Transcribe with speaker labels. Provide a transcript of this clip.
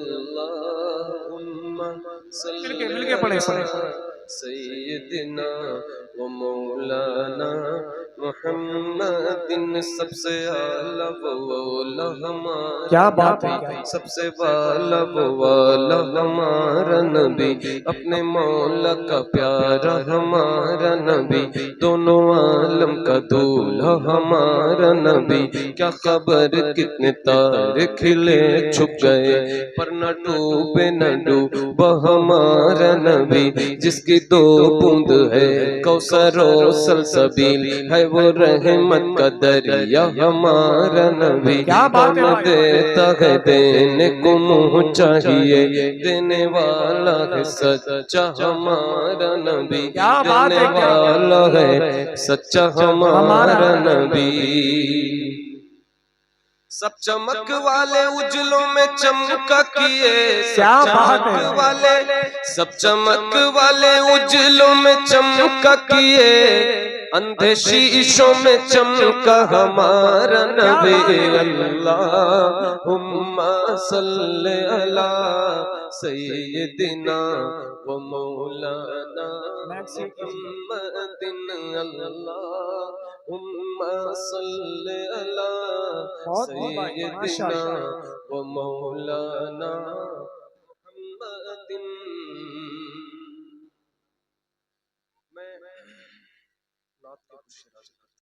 Speaker 1: अल्लाहुम्मा सल्ली
Speaker 2: मिलके पढ़े
Speaker 1: अला
Speaker 2: पढ़े।
Speaker 1: सय्यदिना व मौलाना मुहम्मदिन। सबसे आला वो वाला
Speaker 2: क्या
Speaker 1: हमारा
Speaker 2: बात है,
Speaker 1: नबी,
Speaker 2: क्या बात।
Speaker 1: सबसे वाला वो वाला हमारा नबी, अपने मौला का प्यारा हमारा नबी, दोनों आलम का दूल्हा हमारा नबी। क्या खबर कितने तारे खिले छुप गए, पर न डूबे न डूबा हमारा नबी, जिसकी दो बूंद है कौसर और सलसबील, है वो रहमत का दरिया हमारा नबी।
Speaker 2: क्या बात
Speaker 1: कौन
Speaker 2: है भाई।
Speaker 1: देता है देने को मुँह चाहिए, देने वाला है सच्चा हमारा नबी,
Speaker 2: क्या बात
Speaker 1: देने
Speaker 2: है, क्या
Speaker 1: वाला है सच्चा हमारा नबी। सब चमक वाले उजलों में चमका किए, सब
Speaker 2: क्या बात
Speaker 1: चमक
Speaker 2: है।
Speaker 1: वाले, सब चमक वाले उजलों में चमका किए, अंधे शीशों में चमका हमारा नबी। अल्लाहुम्मा सल्ली अला सय्यदिना व मौलाना मुहम्मदिन। अल्लाहुम्मा सल्ली अला
Speaker 2: बहुत बहुत भाई,
Speaker 1: सय्यदिना
Speaker 2: माशाल्लाह।
Speaker 1: व मौलाना मुहम्मदिन। मैं नात के कुछ शेर